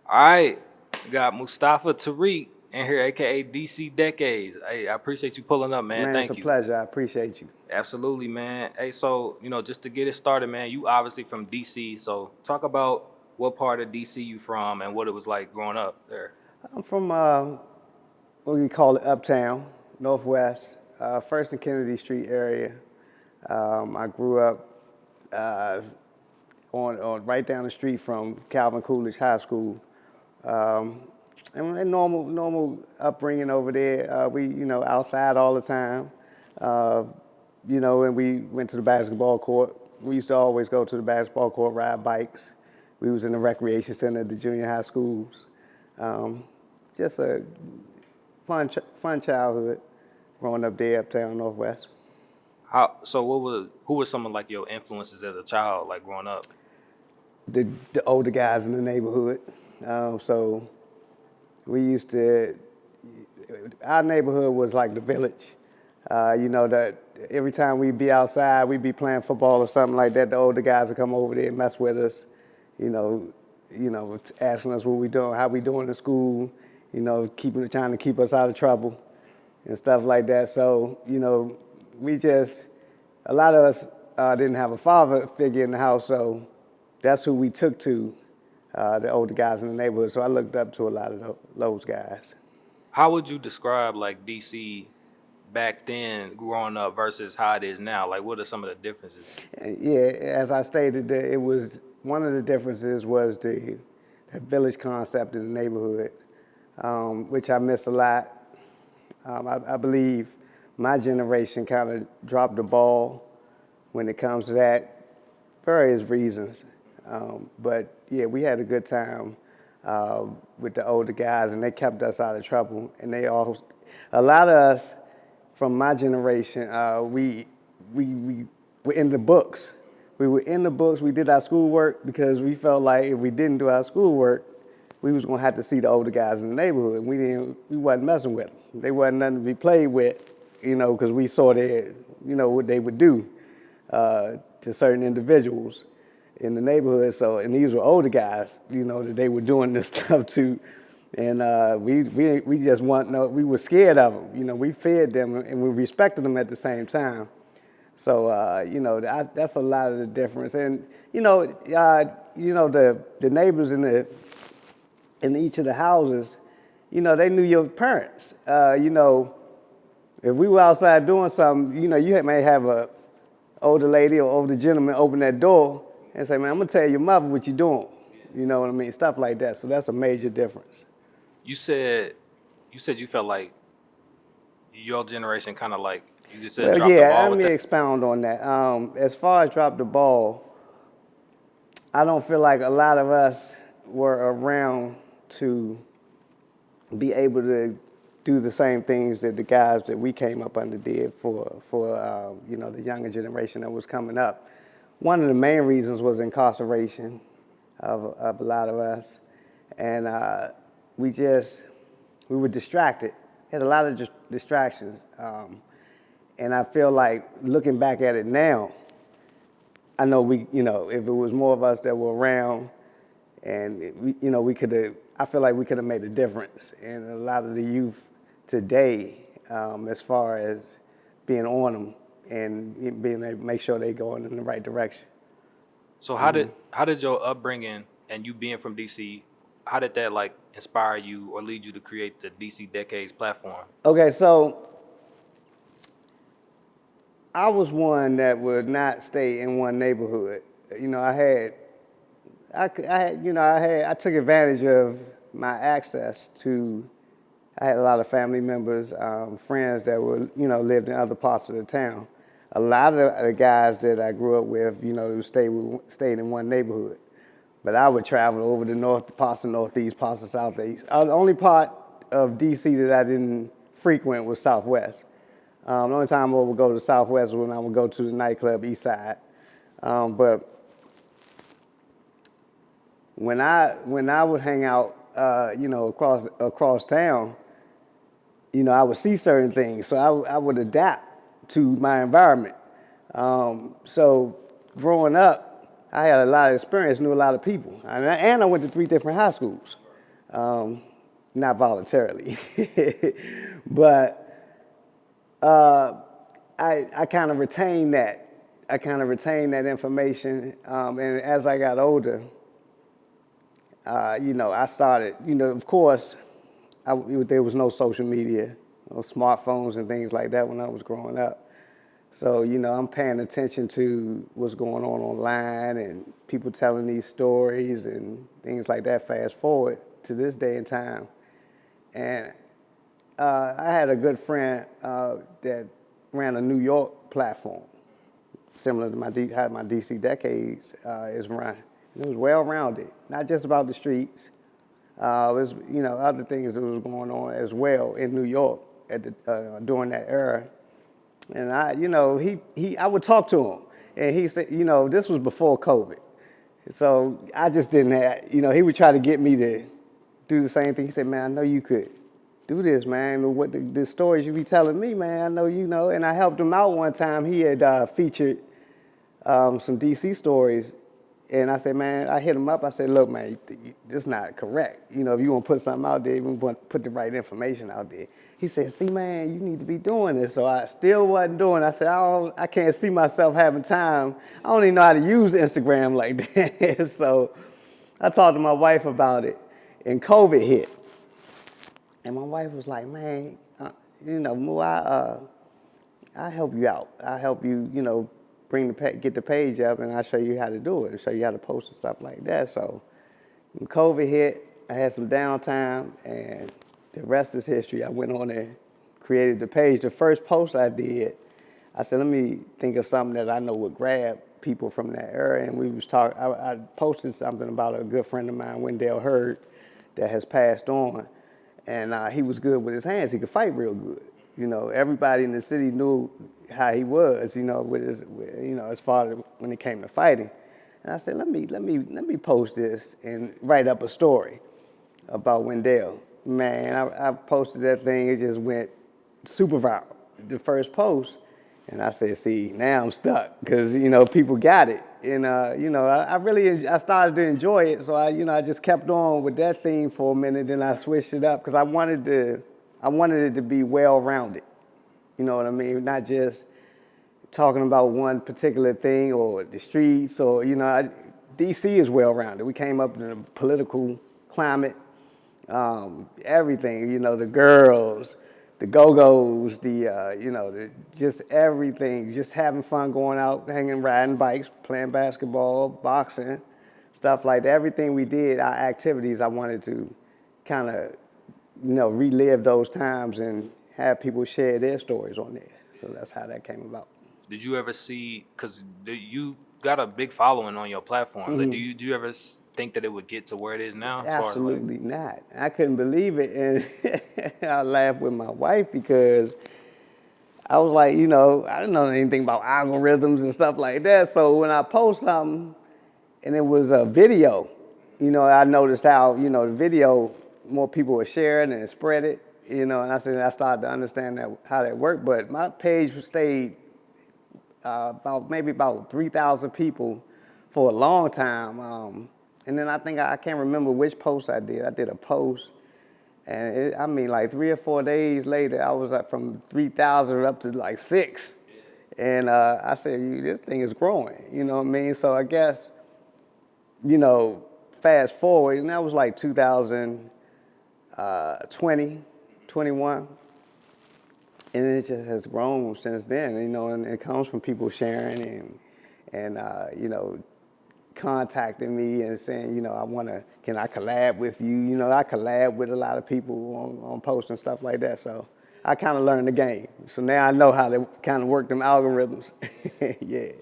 All right, we got Mustafa Tariq in here, aka DCDecades. Hey, I appreciate you pulling up, man. Man, it's a Thank you. pleasure. I appreciate you. Absolutely, man. Hey, so just to get it started, man, you obviously from DC. So talk about what part of DC you from and what it was like growing up there. I'm from what we call it Uptown, Northwest, First and Kennedy Street area. I grew up uh, on right down the street from Calvin Coolidge High School. Um, and normal upbringing over there. We outside all the time. Uh, and we went to the basketball court. We used to always go to the basketball court, ride bikes. We was in the recreation center at the junior high schools. Um, just a fun childhood growing up there, uptown Northwest. Who was some of like your influences as a child, like growing up? The older guys in the neighborhood. So we used to, our neighborhood was like the village. That every time we'd be outside, we'd be playing football or something like that. The older guys would come over there and mess with us. You know, asking us what we doing, how we doing in school. Trying to keep us out of trouble and stuff like that. So a lot of us didn't have a father figure in the house, so that's who we took to, the older guys in the neighborhood. So I looked up to a lot of those guys. How would you describe like DC back then growing up versus how it is now? Like, what are some of the differences? Yeah, as I stated, it was one of the differences was the village concept in the neighborhood, which I miss a lot. I believe my generation kind of dropped the ball when it comes to that, various reasons. But yeah, we had a good time with the older guys, and they kept us out of trouble. And a lot of us from my generation, we were in the books. We were in the books. We did our schoolwork because we felt like if we didn't do our schoolwork, we was gonna have to see the older guys in the neighborhood. We wasn't messing with them. They wasn't nothing to be played with, because we saw what they would do to certain individuals in the neighborhood. So, and these were older guys, that they were doing this stuff to, and we just we were scared of them. We feared them and we respected them at the same time. So, that's a lot of the difference. And the neighbors in each of the houses, they knew your parents. If we were outside doing something, you may have a older lady or older gentleman open that door and say, "Man, I'm gonna tell your mother what you're doing." You know what I mean? Stuff like that. So that's a major difference. You said you felt like your generation kind of like you just said Well, dropped the yeah, ball let with me that. expound on that. As far as drop the ball, I don't feel like a lot of us were around to be able to do the same things that the guys that we came up under did for the younger generation that was coming up. One of the main reasons was incarceration of a lot of us, and we were distracted. Had a lot of distractions, and I feel like looking back at it now, I know if it was more of us that were around, and we could have. I feel like we could have made a difference in a lot of the youth today, as far as being on them and being able to make sure they're going in the right direction. So how did your upbringing and you being from DC, how did that like inspire you or lead you to create the DC Decades platform? Okay, so I was one that would not stay in one neighborhood. I took advantage of my access to. I had a lot of family members, friends that were, lived in other parts of the town. A lot of the guys that I grew up with, stayed in one neighborhood. But I would travel over the north, parts of northeast, parts of southeast. The only part of DC that I didn't frequent was Southwest. The only time I would go to Southwest was when I would go to the nightclub East Side. But when I would hang out, across town, I would see certain things, so I would adapt to my environment. So growing up, I had a lot of experience, knew a lot of people, and I went to 3 different high schools. not voluntarily, but I kind of retained that. I kind of retained that information, and as I got older, I started. Of course, there was no social media, no smartphones and things like that when I was growing up. So, I'm paying attention to what's going on online and people telling these stories and things like that. Fast forward to this day and time. And I had a good friend that ran a New York platform, similar to how my DCDecades is run. It was well-rounded, not just about the streets. It was, other things that was going on as well in New York during that era. And I would talk to him, and he said, this was before COVID. So I just didn't have, he would try to get me to do the same thing. He said, man, I know you could do this, man. What the stories you be telling me, man, I know you know. And I helped him out one time. He had featured some DC stories. And I said, man, I hit him up. I said, look, man, this is not correct. If you want to put something out there, you want to put the right information out there. He said, see, man, you need to be doing this. So I still wasn't doing it. I said, I can't see myself having time. I don't even know how to use Instagram like that. So I talked to my wife about it, and COVID hit. And my wife was like, man, Moo, I'll help you out. I'll help you, get the page up, and I'll show you how to do it and show you how to post and stuff like that. So when COVID hit, I had some downtime, and the rest is history. I went on and created the page. The first post I did, I said, let me think of something that I know would grab people from that era. And we was talking, I posted something about a good friend of mine, Wendell Hurd, that has passed on. And he was good with his hands. He could fight real good. Everybody in the city knew how he was, as far as when it came to fighting. And I said, let me post this and write up a story about Wendell. Man, I posted that thing. It just went super viral. The first post, and I said, see, now I'm stuck because people got it, and I started to enjoy it. So I just kept on with that theme for a minute. Then I switched it up because I wanted it to be well-rounded. You know what I mean? Not just talking about one particular thing or the streets or DC is well-rounded. We came up in a political climate. Everything, the girls, the go-go's, just everything, just having fun, going out, hanging, riding bikes, playing basketball, boxing, stuff like that. Everything we did, our activities, I wanted to kind of, relive those times and have people share their stories on there. So that's how that came about. Did you ever see, because you got a big following on your platform, Mm-hmm. like, do you ever think that it would get to where it is now? Absolutely not. I couldn't believe it, and I laughed with my wife because I was like, I didn't know anything about algorithms and stuff like that. So when I post something and it was a video, I noticed how, the video, more people were sharing and spread it, and I started to understand how that worked. But my page stayed about 3,000 people for a long time. And then I can't remember which post I did. I did a post, and like 3 or 4 days later, I was up from 3,000 up to like 6. And I said, this thing is growing, you know what I mean? So I guess, fast forward, and that was like 2020, 21. And it just has grown since then, and it comes from people sharing and contacting me and saying, can I collab with you? I collab with a lot of people on posts and stuff like that. So I kind of learned the game. So now I know how to kind of work them algorithms. Yeah.